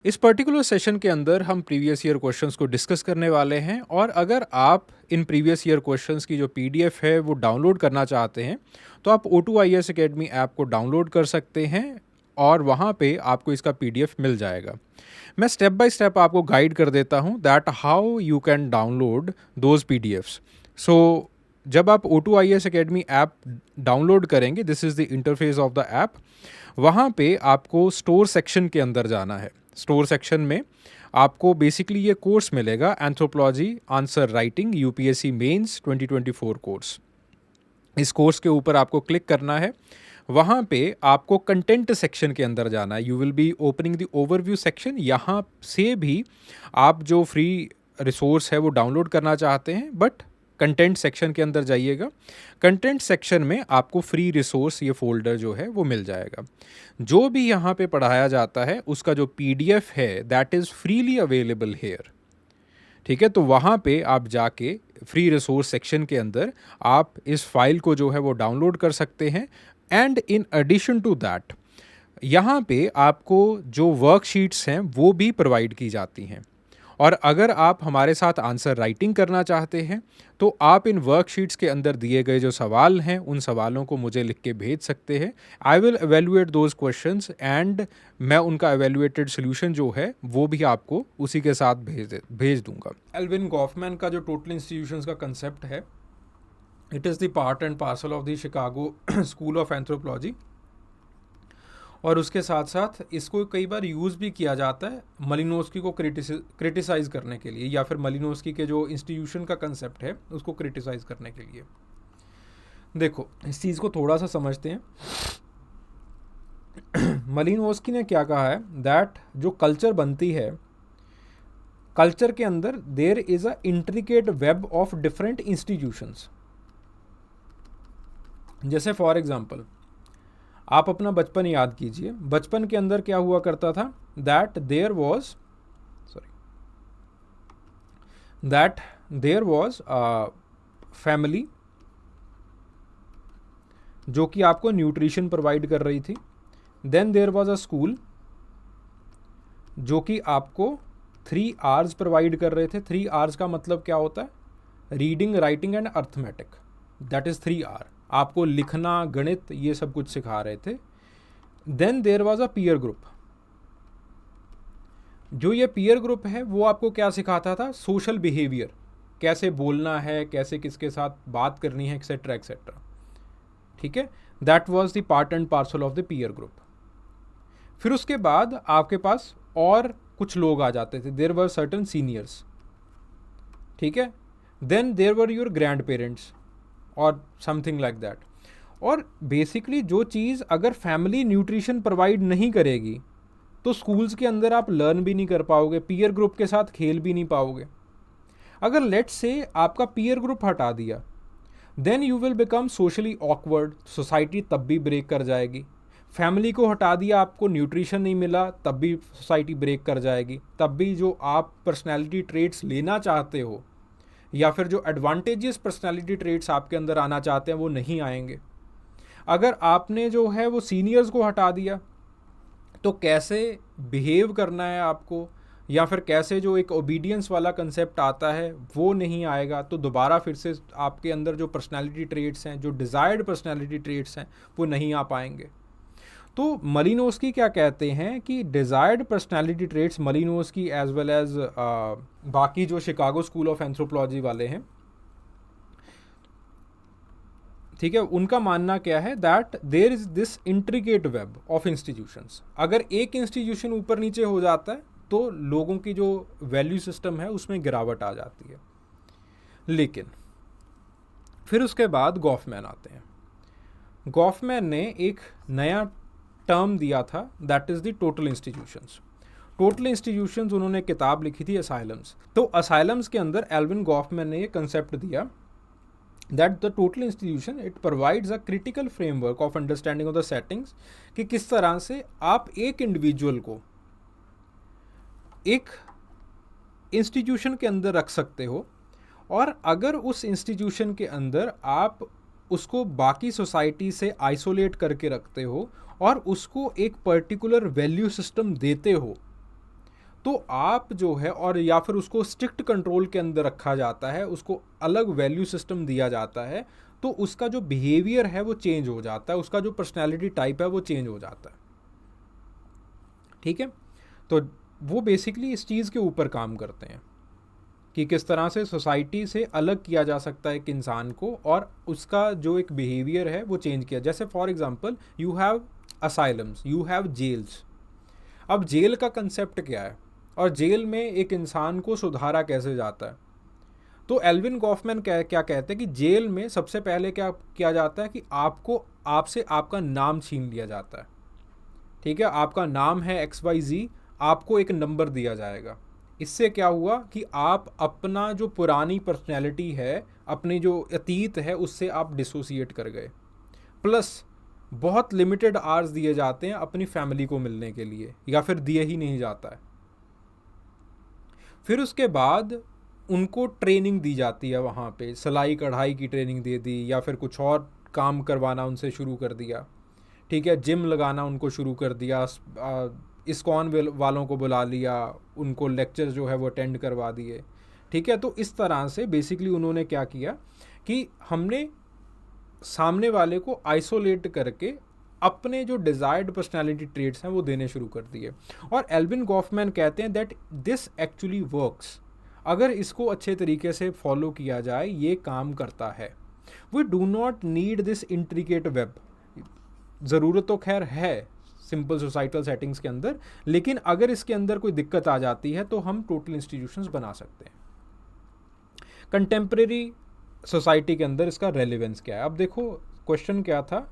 इस particular session के अंदर हम प्रीवियस ईयर क्वेश्चंस को डिस्कस करने वाले हैं और अगर आप इन प्रीवियस ईयर क्वेश्चंस की जो पीडीएफ है वो डाउनलोड करना चाहते हैं तो आप O2IAS Academy ऐप को डाउनलोड कर सकते हैं और वहाँ पे आपको इसका पीडीएफ मिल जाएगा। मैं स्टेप बाय स्टेप आपको गाइड कर देता हूँ that how you can download those PDFs. So जब आप O2IAS Academy ऐप डाउनलोड करेंगे, this is the interface of the app. वहाँ पे आपको स्टोर सेक्शन के अंदर जाना है। स्टोर सेक्शन में आपको बेसिकली ये कोर्स मिलेगा, anthropology answer writing UPSC mains 2024 course. इस कोर्स के ऊपर आपको क्लिक करना है। वहाँ पे आपको कंटेंट सेक्शन के अंदर जाना है। You will be opening the overview section. यहाँ से भी आप जो फ्री रिसोर्स है वो डाउनलोड करना चाहते हैं, बट कंटेंट सेक्शन के अंदर जाइएगा। कंटेंट सेक्शन में आपको फ्री रिसोर्स ये फोल्डर जो है वो मिल जाएगा। जो भी यहाँ पे पढ़ाया जाता है उसका जो पीडीएफ है that is freely available hair. ठीक है, तो वहाँ पे आप जाके फ्री रिसोर्स सेक्शन के अंदर आप इस फाइल को जो है वो डाउनलोड कर सकते हैं। And in addition to that यहाँ पे आपको जो वर्कशीट्स हैं वो भी प्रोवाइड की जाती हैं। और अगर आप हमारे साथ आंसर राइटिंग करना चाहते हैं तो आप इन वर्कशीट्स के अंदर दिए गए जो सवाल हैं उन सवालों को मुझे लिख के भेज सकते हैं। I will evaluate those questions and मैं उनका एवेल्युएटेड सोल्यूशन जो है वो भी आपको उसी के साथ भेज दूंगा। एल्विन गॉफमैन का जो टोटल इंस्टीट्यूशंस का कंसेप्ट है, it is the part and parcel of the Chicago school of anthropology. और उसके साथ साथ इसको कई बार यूज़ भी किया जाता है मलिनोस्की को क्रिटिसाइज़ करने के लिए, या फिर मलिनोस्की के जो इंस्टीट्यूशन का कंसेप्ट है उसको क्रिटिसाइज़ करने के लिए। देखो इस चीज़ को थोड़ा सा समझते हैं। मलिनोस्की ने क्या कहा है दैट जो कल्चर बनती है, कल्चर के अंदर there is a intricate web of different institutions. जैसे फॉर एग्जाम्पल आप अपना बचपन याद कीजिए। बचपन के अंदर क्या हुआ करता था दैट देयर वॉज फैमिली जो कि आपको न्यूट्रिशन प्रोवाइड कर रही थी। Then there was a school जो कि आपको 3 आवर्स प्रोवाइड कर रहे थे। 3 आवर्स का मतलब क्या होता है? Reading, writing and arithmetic, that is 3 hour. आपको लिखना, गणित, ये सब कुछ सिखा रहे थे। Then there was a peer group. जो ये पीयर ग्रुप है वो आपको क्या सिखाता था? सोशल बिहेवियर, कैसे बोलना है, कैसे किसके साथ बात करनी है, एक्सेट्रा एक्सेट्रा। ठीक है, that was the part and parcel of the peer group. फिर उसके बाद आपके पास और कुछ लोग आ जाते थे। There were certain seniors. ठीक है, then there were your grandparents और समथिंग लाइक दैट। और बेसिकली जो चीज़ अगर फैमिली न्यूट्रिशन प्रोवाइड नहीं करेगी तो स्कूल्स के अंदर आप लर्न भी नहीं कर पाओगे, पीयर ग्रुप के साथ खेल भी नहीं पाओगे। अगर लेट्स से आपका पीयर ग्रुप हटा दिया, then you will become socially awkward. Society तब भी ब्रेक कर जाएगी। फैमिली को हटा दिया, आपको न्यूट्रिशन नहीं मिला, तब भी सोसाइटी ब्रेक कर जाएगी। तब भी जो आप पर्सनैलिटी ट्रेट्स लेना चाहते हो या फिर जो एडवांटेजेस पर्सनैलिटी ट्रेट्स आपके अंदर आना चाहते हैं वो नहीं आएंगे। अगर आपने जो है वो सीनियर्स को हटा दिया तो कैसे बिहेव करना है आपको, या फिर कैसे जो एक ओबीडियंस वाला कंसेप्ट आता है वो नहीं आएगा। तो दोबारा फिर से आपके अंदर जो पर्सनैलिटी ट्रेट्स हैं, जो डिज़ायर्ड पर्सनैलिटी ट्रेट्स हैं, वो नहीं आ पाएंगे। तो मलिनोस्की क्या कहते हैं कि desired personality traits, Malinowski as well as बाकी जो शिकागो स्कूल ऑफ एंथ्रोपोलॉजी वाले हैं, ठीक है, उनका मानना क्या है that there is this intricate web of institutions. अगर एक इंस्टीट्यूशन ऊपर नीचे हो जाता है तो लोगों की जो वैल्यू सिस्टम है उसमें गिरावट आ जाती है। लेकिन फिर उसके बाद गॉफमैन आते हैं। गॉफमैन ने एक नया टर्म दिया था that is the total institutions. Total institutions उन्होंने किताब लिखी थी असाइलम्स। तो असाइलम्स के अंदर एल्विन गॉफमैन ने ये कंसेप्ट दिया that the total institution it provides a critical framework of understanding of the settings कि किस तरह से आप एक इंडिविजुअल को एक इंस्टीट्यूशन के अंदर रख सकते हो, और अगर उस इंस्टीट्यूशन के अंदर आप उसको बाकी सोसाइटी से आइसोलेट करके रखते हो और उसको एक पर्टिकुलर वैल्यू सिस्टम देते हो, तो आप जो है, और या फिर उसको स्ट्रिक्ट कंट्रोल के अंदर रखा जाता है, उसको अलग वैल्यू सिस्टम दिया जाता है, तो उसका जो बिहेवियर है वो चेंज हो जाता है, उसका जो पर्सनैलिटी टाइप है वो चेंज हो जाता है। ठीक है, तो वो बेसिकली इस चीज़ के ऊपर काम करते हैं कि किस तरह से सोसाइटी से अलग किया जा सकता है एक इंसान को, और उसका जो एक बिहेवियर है वो चेंज किया। जैसे for example you have asylums, you have jails. अब जेल का कंसेप्ट क्या है, और जेल में एक इंसान को सुधारा कैसे जाता है? तो एल्विन गॉफमैन क्या कहते हैं कि जेल में सबसे पहले क्या किया जाता है कि आपसे आपका नाम छीन लिया जाता है। ठीक है, आपका नाम है XYZ, आपको एक नंबर दिया जाएगा। इससे क्या हुआ कि आप अपना जो पुरानी पर्सनैलिटी है, अपनी जो अतीत है, उससे आप डिसोसिएट कर गए। प्लस बहुत लिमिटेड आवर्स दिए जाते हैं अपनी फैमिली को मिलने के लिए, या फिर दिए ही नहीं जाता है। फिर उसके बाद उनको ट्रेनिंग दी जाती है, वहाँ पे सिलाई कढ़ाई की ट्रेनिंग दे दी, या फिर कुछ और काम करवाना उनसे शुरू कर दिया। ठीक है, जिम लगाना उनको शुरू कर दिया, इस्कॉन वालों को बुला लिया, उनको लेक्चर जो है वो अटेंड करवा दिए। ठीक है, तो इस तरह से बेसिकली उन्होंने क्या किया कि हमने सामने वाले को आइसोलेट करके अपने जो डिज़ायर्ड पर्सनालिटी ट्रेट्स हैं वो देने शुरू कर दिए। और एल्विन गॉफमैन कहते हैं दैट दिस एक्चुअली वर्क्स। अगर इसको अच्छे तरीके से फॉलो किया जाए, ये काम करता है। We do not need this intricate web. ज़रूरत तो खैर है सिंपल सोसाइटल सेटिंग्स के अंदर, लेकिन अगर इसके अंदर कोई दिक्कत आ जाती है तो हम टोटल इंस्टीट्यूशंस बना सकते हैं। कंटेम्प्रेरी सोसाइटी के अंदर इसका रेलिवेंस क्या है? अब देखो क्वेश्चन क्या था,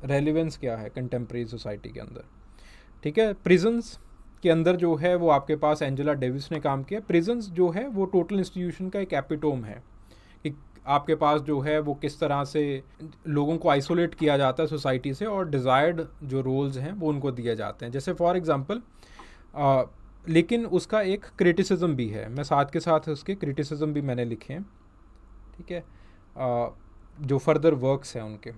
रेलिवेंस क्या है कंटेम्प्रेरी सोसाइटी के अंदर। ठीक है, प्रिजन्स के अंदर जो है वो आपके पास एंजेला डेविस ने काम किया। प्रिजन्स जो है वो टोटल इंस्टीट्यूशन का एक एपिटोम है कि आपके पास जो है वो किस तरह से लोगों को आइसोलेट किया जाता है सोसाइटी से, और डिज़ायर्ड जो रोल्स हैं वो उनको दिए जाते हैं। जैसे फॉर एग्जांपल लेकिन उसका एक क्रिटिसिज्म भी है, मैं साथ के साथ उसके क्रिटिसिज्म भी मैंने लिखे हैं। ठीक है, जो फर्दर वर्क्स हैं उनके।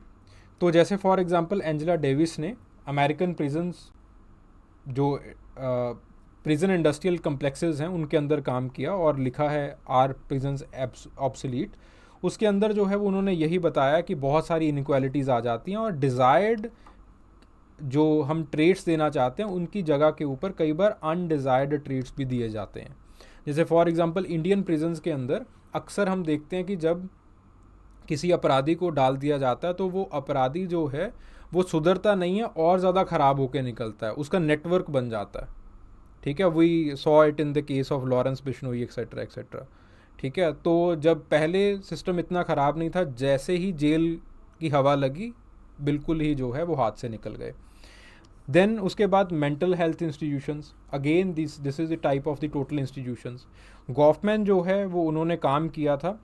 तो जैसे फॉर एग्जांपल एंजेला डेविस ने अमेरिकन प्रिजन्स, जो प्रिजन इंडस्ट्रियल कम्प्लेक्सेस हैं उनके अंदर काम किया और लिखा है आर प्रिजन्स ऑब्सोलीट। उसके अंदर जो है वो उन्होंने यही बताया कि बहुत सारी इनइक्वालिटीज़ आ जाती हैं, और डिज़ायर्ड जो हम ट्रेट्स देना चाहते हैं उनकी जगह के ऊपर कई बार अनडिज़ायर्ड ट्रेट्स भी दिए जाते हैं। जैसे फॉर एग्जांपल इंडियन प्रिजन्स के अंदर अक्सर हम देखते हैं कि जब किसी अपराधी को डाल दिया जाता है तो वो अपराधी जो है वो सुधरता नहीं है और ज़्यादा ख़राब होकर निकलता है, उसका नेटवर्क बन जाता है। ठीक है, we saw it in the case of Lawrence Bishnoi etcetera etcetera. ठीक है, तो जब पहले सिस्टम इतना ख़राब नहीं था, जैसे ही जेल की हवा लगी बिल्कुल ही जो है वो हाथ से निकल गए। देन उसके बाद mental health institutions, again this is the type of the total institutions. Goffman जो है वो उन्होंने काम किया था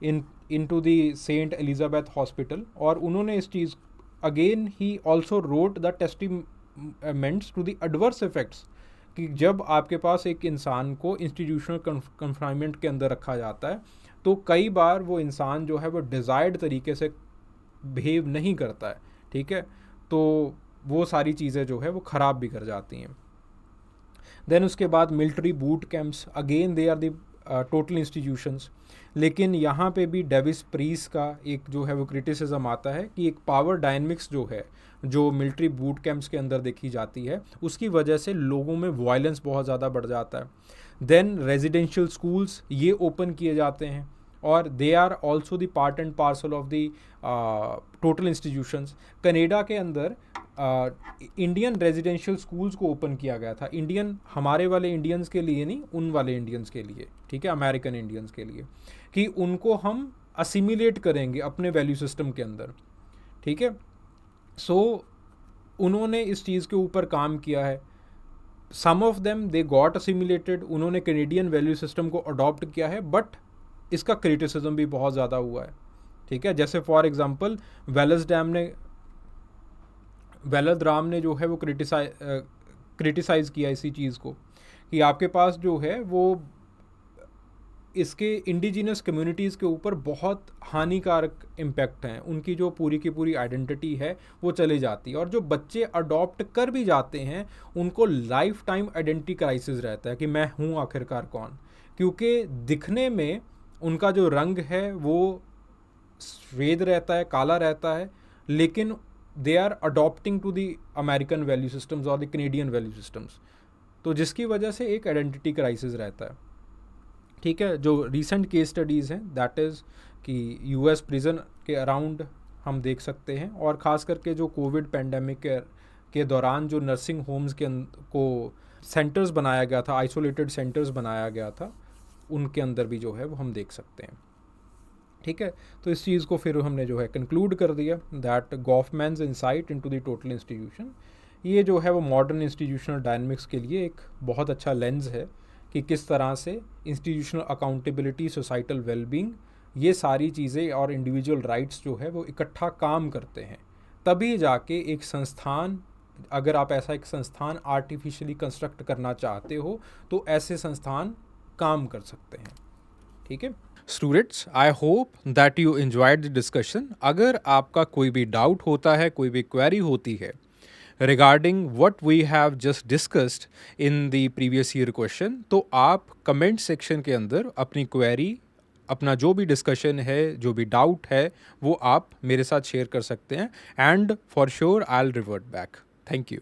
into the Saint Elizabeth hospital, और उन्होंने इस चीज़ अगेन ही also wrote the testaments to the adverse effects कि जब आपके पास एक इंसान को इंस्टीट्यूशनल कन्फाइनमेंट के अंदर रखा जाता है तो कई बार वो इंसान जो है वो डिज़ायर्ड तरीके से बिहेव नहीं करता है। ठीक है, तो वो सारी चीज़ें जो है वो ख़राब भी कर जाती हैं। देन उसके बाद military boot camps, again they are the total institutions. लेकिन यहाँ पे भी डेविस प्रीस का एक जो है वो क्रिटिसिज्म आता है कि एक पावर डायनमिक्स जो है जो मिलिट्री बूट कैंप्स के अंदर देखी जाती है, उसकी वजह से लोगों में वायलेंस बहुत ज़्यादा बढ़ जाता है। देन रेजिडेंशियल स्कूल्स ये ओपन किए जाते हैं, और they are also the part and parcel of the total institutions. Canada के अंदर इंडियन रेजिडेंशियल स्कूल्स को ओपन किया गया था, इंडियन हमारे वाले इंडियंस के लिए नहीं, उन वाले इंडियंस के लिए। ठीक है, अमेरिकन इंडियंस के लिए, कि उनको हम असिमिलेट करेंगे अपने वैल्यू सिस्टम के अंदर। ठीक है, सो उन्होंने इस चीज़ के ऊपर काम किया है। सम of them they got assimilated, उन्होंने कैनेडियन वैल्यू सिस्टम को अडॉप्ट किया है, बट इसका क्रिटिसिज्म भी बहुत ज़्यादा हुआ है। ठीक है, जैसे फॉर एग्जांपल वेलद राम ने जो है वो क्रिटिसाइज़ किया इसी चीज़ को कि आपके पास जो है वो इसके इंडिजिनस कम्युनिटीज़ के ऊपर बहुत हानिकारक इम्पैक्ट हैं, उनकी जो पूरी की पूरी आइडेंटिटी है वो चली जाती है। और जो बच्चे अडॉप्ट कर भी जाते हैं उनको लाइफ टाइम आइडेंटिटी क्राइसिस रहता है कि मैं हूँ आखिरकार कौन, क्योंकि दिखने में उनका जो रंग है वो सफ़ेद रहता है, काला रहता है, लेकिन they are adopting to the American value systems और द कनेडियन वैल्यू सिस्टम्स, तो जिसकी वजह से एक आइडेंटिटी क्राइसिस रहता है। ठीक है, जो रीसेंट केस स्टडीज़ हैं दैट इज़ कि यूएस प्रिजन के अराउंड हम देख सकते हैं, और ख़ास करके जो कोविड पेंडेमिक के दौरान जो नर्सिंग होम्स के को सेंटर्स बनाया गया था, आइसोलेटेड सेंटर्स बनाया गया था, उनके अंदर भी जो है वो हम देख सकते हैं। ठीक है, तो इस चीज़ को फिर हमने जो है कंक्लूड कर दिया that Goffman's insight into the total institution, ये जो है वो मॉडर्न इंस्टीट्यूशनल डायनमिक्स के लिए एक बहुत अच्छा लेंस है कि किस तरह से इंस्टीट्यूशनल अकाउंटेबिलिटी, सोसाइटल वेलबींग, ये सारी चीज़ें और इंडिविजुअल राइट्स जो है वो इकट्ठा काम करते हैं, तभी जाके एक संस्थान, अगर आप ऐसा एक संस्थान आर्टिफिशियली कंस्ट्रक्ट करना चाहते हो तो ऐसे संस्थान काम कर सकते हैं। ठीक है students, I hope that you enjoyed the discussion. अगर आपका कोई भी डाउट होता है, कोई भी क्वेरी होती है regarding what we have just discussed in the previous year question, तो आप कमेंट सेक्शन के अंदर अपनी क्वेरी, अपना जो भी डिस्कशन है, जो भी डाउट है, वो आप मेरे साथ शेयर कर सकते हैं, and for sure I will revert back. Thank you.